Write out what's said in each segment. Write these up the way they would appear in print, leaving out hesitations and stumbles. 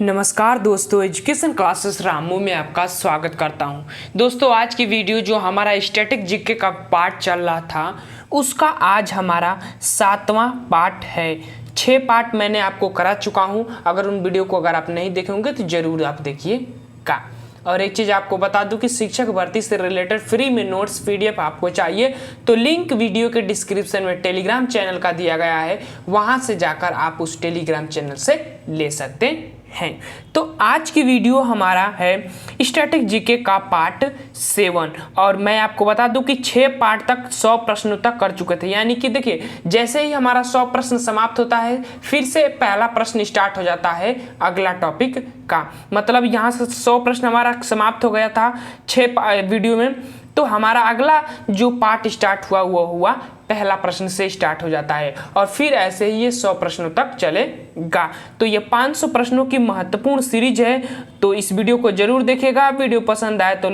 नमस्कार दोस्तों, education classes Ramu में आपका स्वागत करता हूं। दोस्तों, आज की वीडियो जो हमारा स्टैटिक जीके का पार्ट चल रहा था उसका आज हमारा 7वां पार्ट है। 6 पार्ट मैंने आपको करा चुका हूं। अगर उन वीडियो को अगर आप नहीं देखे होंगे तो ज़रूर आप देखिएगा। और एक चीज़ आपको बता दूं कि शिक्षक भर्ती से रिलेटेड फ्री में नोट्स पीडीएफ आपको चाहिए तो लिंक वीडियो के डिस्क्रिप्शन में टेलीग्राम चैनल का दिया गया है, वहां से जाकर आप उस टेलीग्राम चैनल से ले सकते हैं। तो आज की वीडियो हमारा है स्टैटिक जीके का पार्ट 7 और मैं आपको बता दूं कि 6 पार्ट तक 100 प्रश्नों तक कर चुके थे। यानी कि देखिए, जैसे ही हमारा 100 प्रश्न समाप्त होता है फिर से पहला प्रश्न स्टार्ट हो जाता है अगला टॉपिक का। मतलब यहाँ से 100 प्रश्न हमारा समाप्त हो गया था 6 वीडियो में, तो हमारा अगला जो पार्ट स्टार्ट हुआ वो हुआ पहला प्रश्न से स्टार्ट हो जाता है और फिर ऐसे ही ये 100 प्रश्नों तक चलेगा। तो ये 500 प्रश्नों की महत्वपूर्ण सीरीज है, तो इस वीडियो को जरूर देखिएगा। वीडियो पसंद आए तो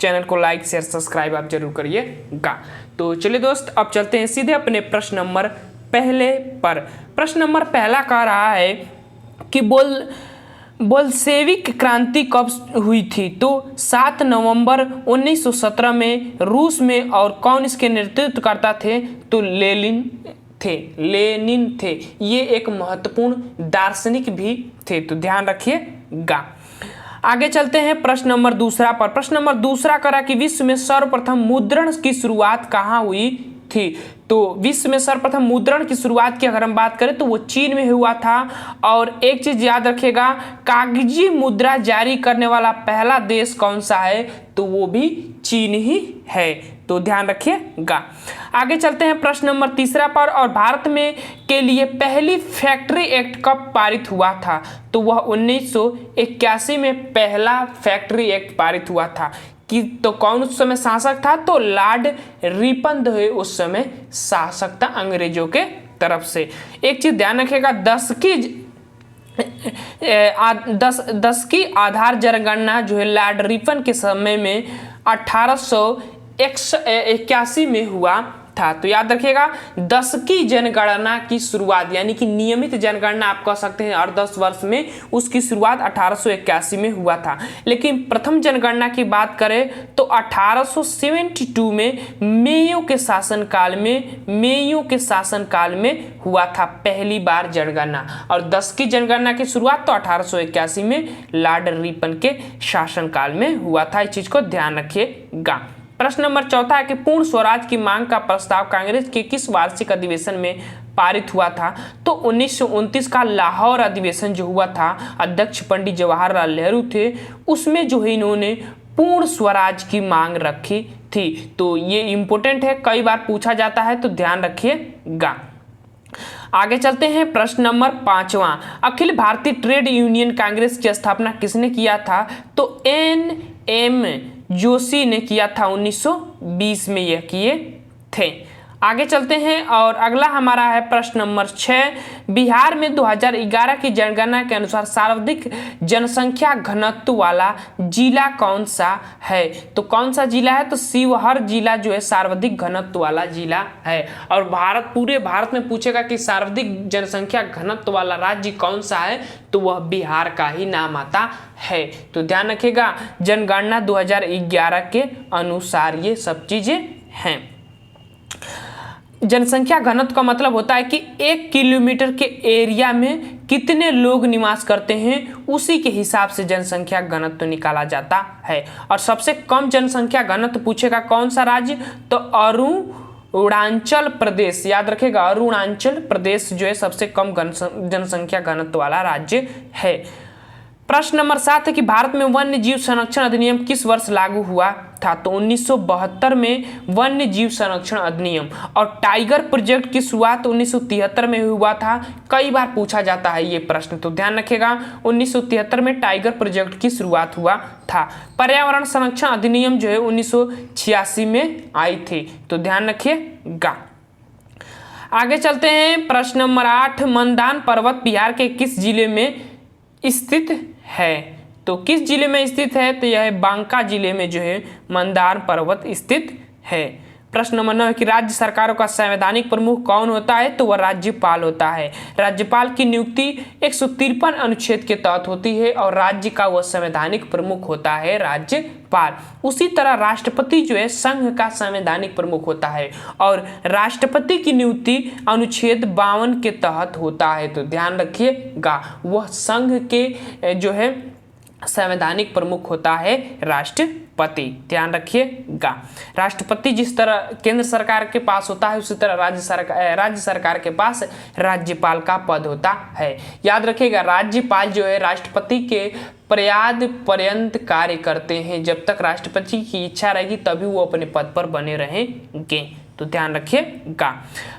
चैनल को लाइक शेयर सब्सक्राइब आप जरूर करिएगा। तो चलिए दोस्त, अब चलते हैं सीधे अपने प्रश्न नंबर पहले पर। प्रश्न नंबर पहला कह रहा है कि बोल्शेविक क्रांति कब हुई थी? तो 7 नवंबर 1917 में रूस में। और कौन इसके नेतृत्व करता थे? तो लेनिन थे। ये एक महत्वपूर्ण दार्शनिक भी थे, तो ध्यान रखिएगा। आगे चलते हैं प्रश्न नंबर दूसरा पर। प्रश्न नंबर दूसरा करा कि विश्व में सर्वप्रथम मुद्रण की शुरुआत कहाँ हुई थी? तो विश्व में सर्वप्रथम मुद्रण की शुरुआत की अगर हम बात करें तो वो चीन में हुआ था। और एक चीज याद रखिएगा, कागजी मुद्रा जारी करने वाला पहला देश कौन सा है? तो वो भी चीन ही है, तो ध्यान रखिएगा। आगे चलते हैं प्रश्न नंबर तीसरा पर। और भारत में के लिए पहली फैक्ट्री एक्ट कब पारित हुआ था? तो वह 1981 में पहला फैक्ट्री एक्ट पारित हुआ था। कि तो कौन उस समय शासक था? तो लॉर्ड रिपन उस समय शासक था अंग्रेजों के तरफ से। एक चीज ध्यान रखिएगा, 10 की आधार जनगणना जो है लॉर्ड रिपन के समय में 1881 में हुआ था। तो याद रखिएगा, 10 की जनगणना की शुरुआत यानी कि नियमित जनगणना आप कह सकते हैं हर 10 वर्ष में, उसकी शुरुआत 1881 में हुआ था। लेकिन प्रथम जनगणना की बात करें तो 1872 में मेयो के शासनकाल में हुआ था पहली बार जनगणना। और 10 की जनगणना की शुरुआत तो 1881 में लॉर्ड रिपन के शासनकाल में हुआ था। इस चीज को ध्यान रखिएगा। प्रश्न नंबर चौथा है कि पूर्ण स्वराज की मांग का प्रस्ताव कांग्रेस के किस वार्षिक अधिवेशन में पारित हुआ था? तो 1929 का लाहौर अधिवेशन जो हुआ था, अध्यक्ष पंडित जवाहरलाल नेहरू थे, उसमें जो है इन्होंने पूर्ण स्वराज की मांग रखी थी। तो ये इंपॉर्टेंट है, कई बार पूछा जाता है, तो ध्यान रखिएगा। आगे चलते हैं प्रश्न नंबर 5वां। अखिल भारतीय ट्रेड यूनियन कांग्रेस की स्थापना किसने किया था? तो NM जोशी ने किया था, 1920 में यह किए थे। आगे चलते हैं और अगला हमारा है प्रश्न नंबर 6। बिहार में 2011 की जनगणना के अनुसार सर्वाधिक जनसंख्या घनत्व वाला जिला कौन सा है? तो कौन सा जिला है? तो शिवहर जिला जो है सर्वाधिक घनत्व वाला जिला है। और पूरे भारत में पूछेगा कि सर्वाधिक जनसंख्या घनत्व वाला राज्य कौन सा है, तो वह बिहार का ही नाम आता है। तो ध्यान रखिएगा, जनगणना 2011 के अनुसार ये सब चीजें हैं। जनसंख्या घनत्व का मतलब होता है कि 1 किलोमीटर के एरिया में कितने लोग निवास करते हैं, उसी के हिसाब से जनसंख्या घनत्व निकाला जाता है। और सबसे कम जनसंख्या घनत्व पूछेगा कौन सा राज्य? तो अरुणाचल प्रदेश। याद रखेगा, अरुणाचल प्रदेश जो है सबसे कम जनसंख्या घनत्व वाला राज्य है। प्रश्न नंबर 7 है कि भारत में वन्य जीव संरक्षण अधिनियम किस वर्ष लागू हुआ था? तो 1972 में वन्य जीव संरक्षण अधिनियम। और टाइगर प्रोजेक्ट की शुरुआत 1973 में हुआ था। कई बार पूछा जाता है ये प्रश्न, तो ध्यान रखिएगा, 1973 में टाइगर प्रोजेक्ट की शुरुआत हुआ था। पर्यावरण संरक्षण अधिनियम जो है 1986 में आई थी, तो ध्यान रखिएगा। आगे चलते हैं प्रश्न नंबर 8। मंदान पर्वत बिहार के किस जिले में स्थित है? तो किस जिले में स्थित है? तो यह बांका जिले में जो है मंदार पर्वत स्थित है। प्रश्न नंबर 9 कि राज्य सरकारों का संवैधानिक प्रमुख कौन होता है, तो वह राज्यपाल होता है। राज्यपाल की नियुक्ति 153 अनुच्छेद के तहत होती है और राज्य का वह संवैधानिक प्रमुख होता है राज्यपाल। उसी तरह राष्ट्रपति जो है संघ का संवैधानिक प्रमुख होता है और राष्ट्रपति की नियुक्ति अनुच्छेद 52 के तहत होता है। तो ध्यान रखिएगा, वह संघ के जो है संवैधानिक प्रमुख होता है राष्ट्रपति। ध्यान रखिएगा, राष्ट्रपति जिस तरह केंद्र सरकार के पास होता है उसी तरह राज्य सरकार के पास राज्यपाल का पद होता है। याद रखिएगा, राज्यपाल जो है राष्ट्रपति के प्रयाद पर्यंत कार्य करते हैं। जब तक राष्ट्रपति की इच्छा रहेगी तभी वो अपने पद पर बने रहेंगे। तो ध्यान रखिएगा।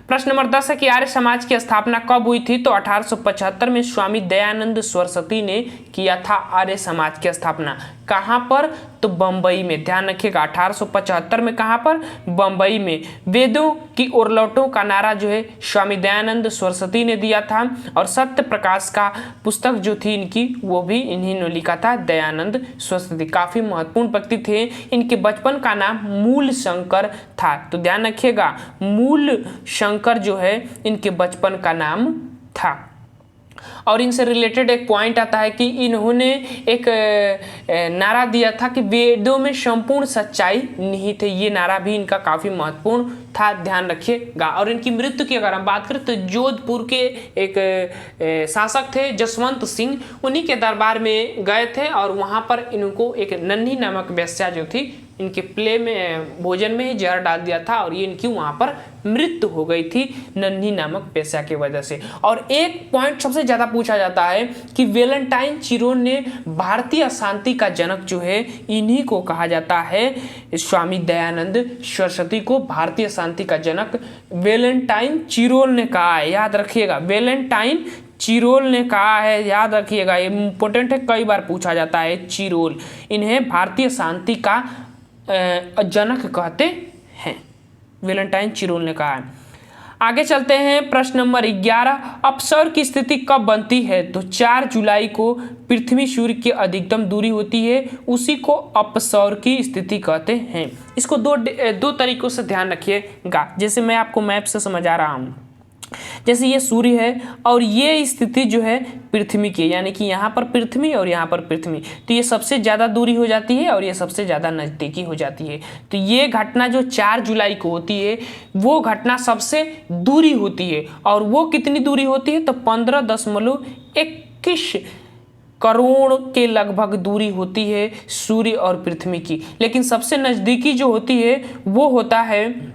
प्रश्न नंबर 10 है कि आर्य समाज की स्थापना कब हुई थी, तो 1875 में स्वामी दयानंद सरस्वती ने किया था आर्य समाज की स्थापना। कहाँ पर, तो बंबई में। ध्यान रखिएगा, 1875 में कहाँ पर, बंबई में। वेदों की ओर लौटो का नारा जो है स्वामी दयानंद सरस्वती ने दिया था और सत्य प्रकाश का पुस्तक जो थी इनकी वो भी इन्हीं ने लिखा था, दयानंद सरस्वती। काफी महत्वपूर्ण व्यक्ति थे। इनके बचपन का नाम मूल शंकर था। तो ध्यान रखिएगा, मूल शंकर जो है इनके बचपन का नाम था। और इनसे रिलेटेड एक पॉइंट आता है कि इन्होंने एक नारा दिया था कि वेदों में संपूर्ण सच्चाई निहित है। ये नारा भी इनका काफी महत्वपूर्ण था, ध्यान रखिएगा। और इनकी मृत्यु की अगर हम बात करें तो जोधपुर के एक शासक थे जसवंत सिंह, उन्हीं के दरबार में गए थे और वहां पर इनको एक नन्ही नामक वेश्या जो थी इनके प्ले में भोजन में ही जहर डाल दिया था और ये इनकी वहां पर मृत्यु हो गई थी नन्ही नामक वेश्या की वजह से। और एक पॉइंट सबसे ज्यादा पूछा जाता है कि वेलेंटाइन चिरोन ने भारतीय शांति का जनक जो है इन्हीं को कहा जाता है, स्वामी दयानंद सरस्वती को भारतीय शांति का जनक वेलेंटाइन चिरोल ने कहा है। याद रखिएगा, वेलेंटाइन चिरोल ने कहा है, याद रखिएगा, ये इंपॉर्टेंट है, कई बार पूछा जाता है। चिरोल, इन्हें भारतीय शांति का जनक कहते हैं, वेलेंटाइन चिरोल ने कहा है। आगे चलते हैं, प्रश्न नंबर 11, अपसौर की स्थिति कब बनती है, तो 4 जुलाई को पृथ्वी सूर्य की अधिकतम दूरी होती है, उसी को अपसौर की स्थिति कहते हैं। इसको दो तरीकों से ध्यान रखिएगा, जैसे मैं आपको मैप से समझा रहा हूं। जैसे ये सूर्य है और ये स्थिति जो है पृथ्वी की, यानी कि यहाँ पर पृथ्वी और यहाँ पर पृथ्वी, तो ये सबसे ज़्यादा दूरी हो जाती है और ये सबसे ज़्यादा नज़दीकी हो जाती है। तो ये घटना जो 4 जुलाई को होती है वो घटना सबसे दूरी होती है और वो कितनी दूरी होती है, तो 15.21 करोड़ के लगभग दूरी होती है सूर्य और पृथ्वी की। लेकिन सबसे नज़दीकी जो होती है वो होता है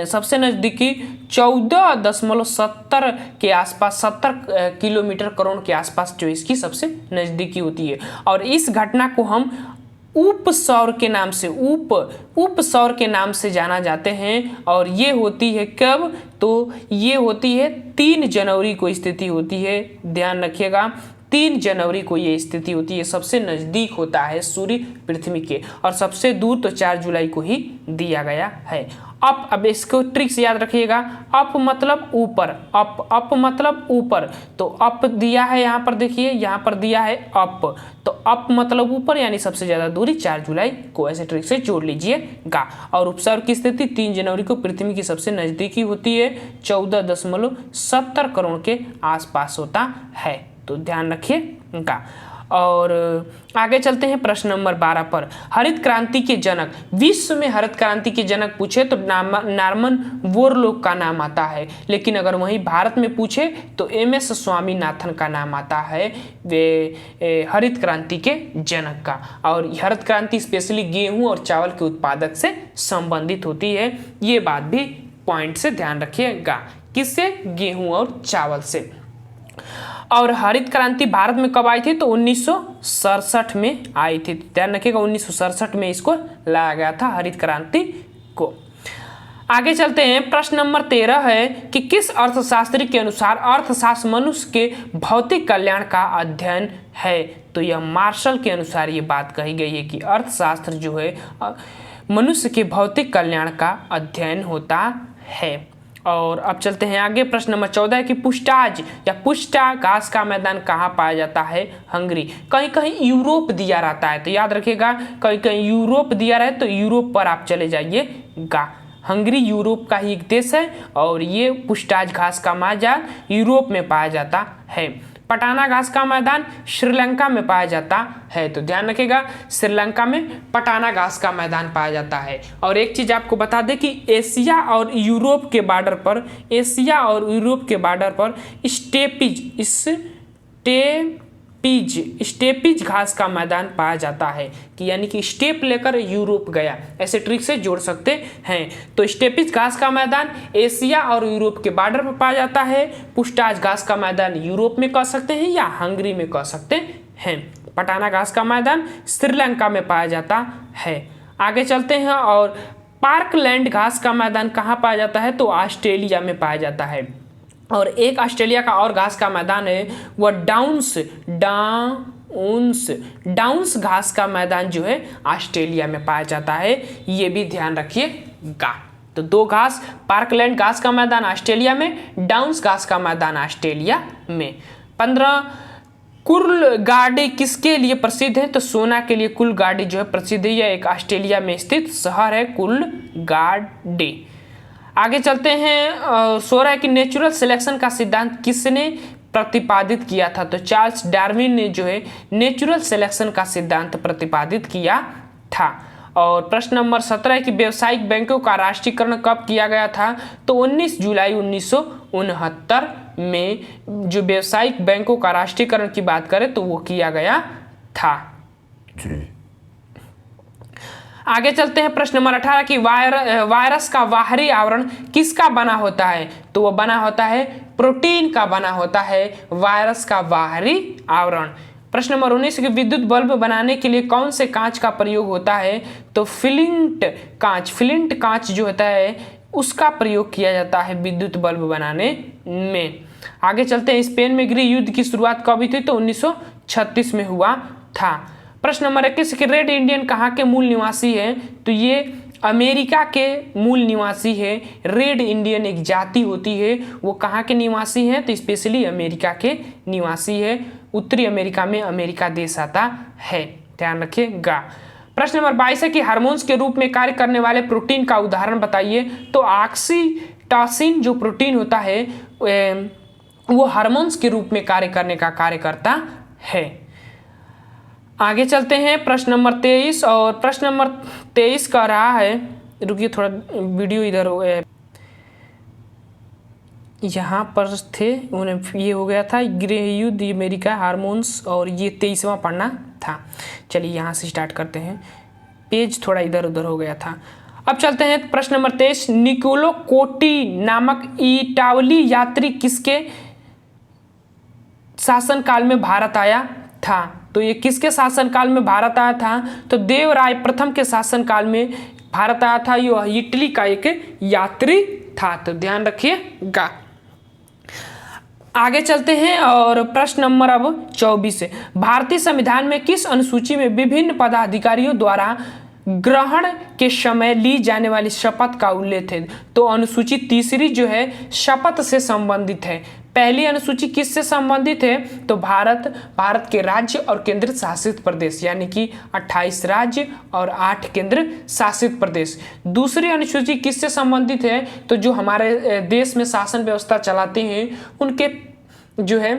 सबसे नज़दीकी 14.70 के आसपास, 70 किलोमीटर करोड़ के आसपास जो इसकी सबसे नज़दीकी होती है। और इस घटना को हम उपसौर के नाम से उपसौर के नाम से जाना जाते हैं। और ये होती है कब, तो ये होती है 3 जनवरी को स्थिति होती है। ध्यान रखिएगा, 3 जनवरी को ये स्थिति होती है। सबसे नज़दीक होता है सूर्य पृथ्वी के और सबसे दूर तो 4 जुलाई को ही दिया गया है। अब इसको ट्रिक से याद रखिएगा, अप मतलब ऊपर, अप मतलब ऊपर, तो अप दिया है यहाँ पर, देखिए यहाँ पर दिया है अप, तो अप मतलब ऊपर यानी सबसे ज़्यादा दूरी 4 जुलाई को, ऐसे ट्रिक से जोड़ लीजिएगा। और उपसौर की स्थिति 3 जनवरी को पृथ्वी की सबसे नज़दीकी होती है, 14.70 करोड़ के आसपास होता है। तो ध्यान रखिएगा। और आगे चलते हैं प्रश्न नंबर 12 पर। हरित क्रांति के जनक, विश्व में हरित क्रांति के जनक पूछे तो नॉर्मन बोरलॉग का नाम आता है, लेकिन अगर वहीं भारत में पूछे तो MS स्वामीनाथन का नाम आता है वे हरित क्रांति के जनक का। और हरित क्रांति स्पेशली गेहूं और चावल के उत्पादक से संबंधित होती है, ये बात भी पॉइंट से ध्यान रखिएगा। किससे, गेहूं और चावल से। और हरित क्रांति भारत में कब आई थी, तो 1967 में आई थी। ध्यान रखिएगा, 1967 में इसको लाया गया था हरित क्रांति को। आगे चलते हैं, प्रश्न नंबर 13 है कि किस अर्थशास्त्री के अनुसार अर्थशास्त्र मनुष्य के भौतिक कल्याण का अध्ययन है, तो यह मार्शल के अनुसार ये बात कही गई है कि अर्थशास्त्र जो है मनुष्य के भौतिक कल्याण का अध्ययन होता है। और अब चलते हैं आगे, प्रश्न नंबर 14 है कि पुष्टाज या पुष्टा घास का मैदान कहाँ पाया जाता है, हंगरी। कहीं कहीं यूरोप दिया रहता है, तो याद रखिएगा कहीं कहीं यूरोप दिया रहे तो यूरोप पर आप चले जाइएगा। हंगरी यूरोप का ही एक देश है और ये पुष्टाज घास का मैदान यूरोप में पाया जाता है। पटाना घास का मैदान श्रीलंका में पाया जाता है। तो ध्यान रखिएगा, श्रीलंका में पटाना घास का मैदान पाया जाता है। और एक चीज आपको बता दें कि एशिया और यूरोप के बॉर्डर पर स्टेपीज घास का मैदान पाया जाता है, कि यानी कि स्टेप लेकर यूरोप गया, ऐसे ट्रिक से जोड़ सकते हैं। तो स्टेपीज घास का मैदान एशिया और यूरोप के बॉर्डर पर पाया जाता है। पुष्टाज घास का मैदान यूरोप में कह सकते हैं या हंगरी में कह सकते हैं। पटाना घास का मैदान श्रीलंका में पाया जाता है। आगे चलते हैं, और पार्कलैंड घास का मैदान कहाँ पाया जाता है, तो ऑस्ट्रेलिया में पाया जाता है। और एक ऑस्ट्रेलिया का और घास का मैदान है वह डाउन्स घास का मैदान जो है ऑस्ट्रेलिया में पाया जाता है, ये भी ध्यान रखिएगा। तो दो घास, पार्कलैंड घास का मैदान ऑस्ट्रेलिया में, डाउन्स घास का मैदान ऑस्ट्रेलिया में। 15 कुर्लगार्डे किसके लिए प्रसिद्ध है, तो सोना के लिए कुर्लगार्डे जो है प्रसिद्ध है। यह एक ऑस्ट्रेलिया में स्थित शहर है कुर्लगार्डे। आगे चलते हैं, 16 की नेचुरल सिलेक्शन का सिद्धांत किसने प्रतिपादित किया था, तो चार्ल्स डार्विन ने जो है नेचुरल सिलेक्शन का सिद्धांत प्रतिपादित किया था। और प्रश्न नंबर 17 की व्यावसायिक बैंकों का राष्ट्रीयकरण कब किया गया था, तो 19 जुलाई 1969 में जो व्यावसायिक बैंकों का राष्ट्रीयकरण की बात करें तो वो किया गया था। आगे चलते हैं, प्रश्न नंबर 18 की वायरस का बाहरी आवरण किसका बना होता है, तो वह बना होता है प्रोटीन का बना होता है वायरस का बाहरी आवरण। प्रश्न नंबर 19 की विद्युत बल्ब बनाने के लिए कौन से कांच का प्रयोग होता है, तो फ्लिंट कांच जो होता है उसका प्रयोग किया जाता है विद्युत बल्ब बनाने में। आगे चलते हैं, स्पेन में गृह युद्ध की शुरुआत कब हुई थी, तो 1936 में हुआ था। प्रश्न नंबर 21 के रेड इंडियन कहाँ के मूल निवासी हैं, तो ये अमेरिका के मूल निवासी है। रेड इंडियन एक जाति होती है, वो कहाँ के निवासी हैं, तो स्पेशली अमेरिका के निवासी है। उत्तरी अमेरिका में अमेरिका देश आता है, ध्यान रखिएगा। प्रश्न नंबर 22 है कि हार्मोन्स के रूप में कार्य करने वाले प्रोटीन का उदाहरण बताइए, तो ऑक्सीटोसिन जो प्रोटीन होता है वो हार्मोन्स के रूप में कार्य करने का कार्य करता है। आगे चलते हैं, प्रश्न नंबर 23, और प्रश्न नंबर 23 का रहा है, रुकिए थोड़ा वीडियो इधर हो गया, यहाँ पर थे उन्हें ये हो गया था गृह युद्ध अमेरिका हार्मोन्स, और ये 23वां पढ़ना था। चलिए यहाँ से स्टार्ट करते हैं, पेज थोड़ा इधर उधर हो गया था। अब चलते हैं प्रश्न नंबर 23, निकोलो कोटी नामक इटावली यात्री किसके शासनकाल में भारत आया था, तो ये किसके शासनकाल में भारत आया था, तो देवराय प्रथम के शासनकाल में भारत आया था। ये इटली का एक यात्री था, तो ध्यान रखिएगा। आगे चलते हैं, और प्रश्न नंबर अब 24 है, भारतीय संविधान में किस अनुसूची में विभिन्न पदाधिकारियों द्वारा ग्रहण के समय ली जाने वाली शपथ का उल्लेख है, तो अनुसूची 3 जो है शपथ से संबंधित है। पहली अनुसूची किससे संबंधित है, तो भारत के राज्य और केंद्र शासित प्रदेश, यानी कि 28 राज्य और 8 केंद्र शासित प्रदेश। दूसरी अनुसूची किससे संबंधित है, तो जो हमारे देश में शासन व्यवस्था चलाते हैं उनके जो है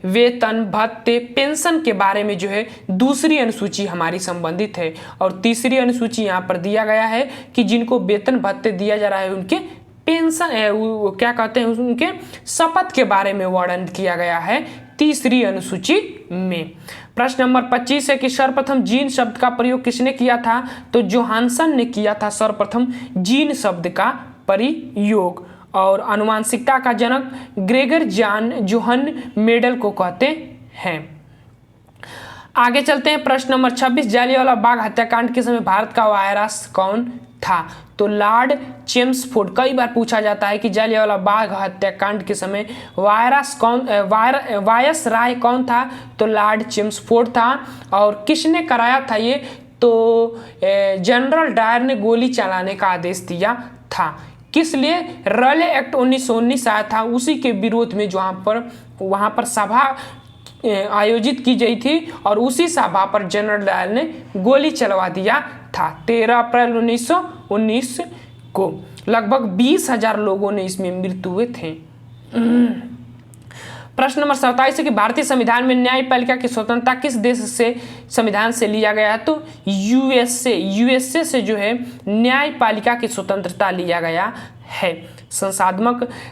वेतन भत्ते पेंशन के बारे में जो है दूसरी अनुसूची हमारी संबंधित है। और तीसरी अनुसूची यहाँ पर दिया गया है कि जिनको वेतन भत्ते दिया जा रहा है उनके पेंशन क्या कहते हैं उनके शपथ के बारे में वर्णन किया गया है तीसरी अनुसूची में। प्रश्न नंबर 25 है कि सर्वप्रथम जीन शब्द का प्रयोग किसने किया था, तो जोहानसन ने किया था सर्वप्रथम जीन शब्द का प्रयोग। और अनुवांशिकता का जनक ग्रेगर जोहन मेडल को कहते हैं। आगे चलते हैं, प्रश्न नंबर 26, जालियांवाला बाग हत्याकांड के समय भारत का वायरस कौन था, तो लॉर्ड चेम्सफोर्ड। कई बार पूछा जाता है कि जालियांवाला बाग हत्याकांड के समय वायसराय कौन था, तो लॉर्ड चेम्सफोर्ड था। और किसने कराया था ये, तो जनरल डायर ने गोली चलाने का आदेश दिया था। किस लिए, रले एक्ट 1919 आया था, उसी के विरोध में वहाँ पर सभा आयोजित की गई थी और उसी सभा पर जनरल डायर ने गोली चलवा दिया था। 13 अप्रैल 1919 को। लगभग 20,000 लोगों ने इसमें मृत्यु हुए थे। प्रश्न नंबर 27 है कि भारतीय संविधान में न्यायपालिका की स्वतंत्रता किस देश से संविधान से लिया गया है? तो यूएसए से जो है न्यायपालिका की स्वतंत्रता लिया गया है।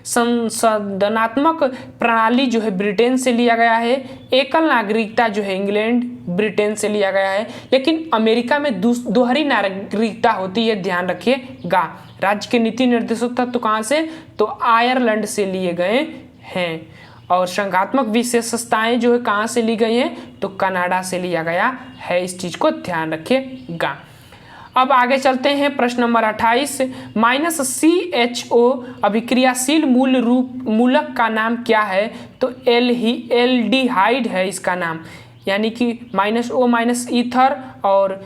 संसदनात्मक प्रणाली जो है ब्रिटेन से लिया गया है। एकल नागरिकता जो है इंग्लैंड ब्रिटेन से लिया गया है। लेकिन अमेरिका में दोहरी नागरिकता होती है, ध्यान रखिएगा। राज्य के नीति निर्देशक तत्व कहाँ से? तो आयरलैंड से लिए गए हैं। और संघात्मक विशेषताएं जो है कहाँ से ली गई हैं? तो कनाडा से लिया गया है। इस चीज को ध्यान रखिएगा। अब आगे चलते हैं प्रश्न नंबर 28। -CHO अभिक्रियाशील मूलक का नाम क्या है? तो एल्डिहाइड है इसका नाम, यानी कि -O ईथर और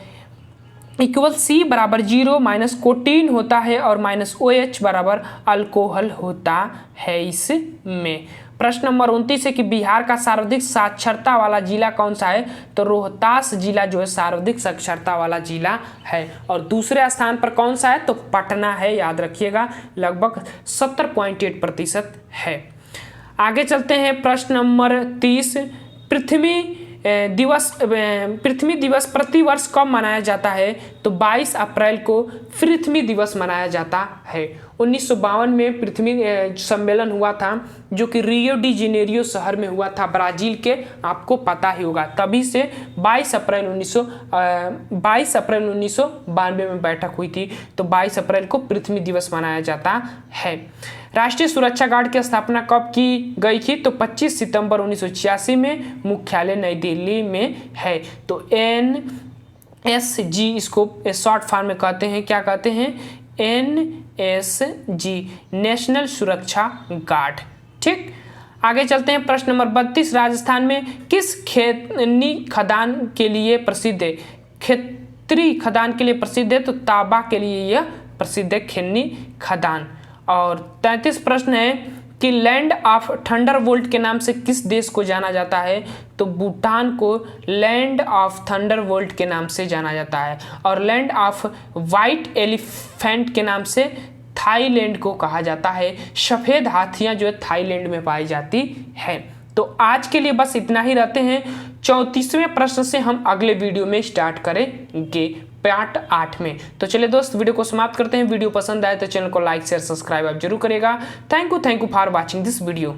इक्वल C बराबर 0 कोटीन होता है और OH बराबर अल्कोहल होता है इसमें। प्रश्न नंबर 29 है कि बिहार का सर्वाधिक साक्षरता वाला जिला कौन सा है? तो रोहतास जिला जो है सर्वाधिक साक्षरता वाला जिला है। और दूसरे स्थान पर कौन सा है? तो पटना है, याद रखिएगा। लगभग 70.8% है। आगे चलते हैं प्रश्न नंबर 30। पृथ्वी दिवस प्रतिवर्ष कब मनाया जाता है? तो 22 अप्रैल को पृथ्वी दिवस मनाया जाता है। 1952 में पृथ्वी सम्मेलन हुआ था, जो कि रियो डी जेनेरियो शहर में हुआ था, ब्राजील के, आपको पता ही होगा। तभी से 22 अप्रैल 1992 में बैठक हुई थी, तो 22 अप्रैल को पृथ्वी दिवस मनाया जाता है। राष्ट्रीय सुरक्षा गार्ड की स्थापना कब की गई थी? तो 25 सितंबर 1986 में, मुख्यालय नई दिल्ली में है। तो NSG इसको शॉर्ट फॉर्म में कहते हैं, क्या कहते हैं? NSG, नेशनल सुरक्षा गार्ड। ठीक, आगे चलते हैं प्रश्न नंबर 32। राजस्थान में किस खैनी खदान के लिए प्रसिद्ध है? खेतरी खदान के लिए प्रसिद्ध है, तो तांबा के लिए यह प्रसिद्ध है, खैनी खदान। और 33 प्रश्न है कि लैंड ऑफ थंडरबोल्ट के नाम से किस देश को जाना जाता है? तो भूटान को लैंड ऑफ थंडरबोल्ट के नाम से जाना जाता है। और लैंड ऑफ व्हाइट एलिफेंट के नाम से थाईलैंड को कहा जाता है। सफ़ेद हाथियां जो है थाईलैंड में पाई जाती है। तो आज के लिए बस इतना ही रहते हैं। 34वें प्रश्न से हम अगले वीडियो में स्टार्ट करेंगे, पार्ट 8 में। तो चलिए दोस्त, वीडियो को समाप्त करते हैं। वीडियो पसंद आए तो चैनल को लाइक शेयर सब्सक्राइब आप जरूर करिएगा। Thank you for watching this video.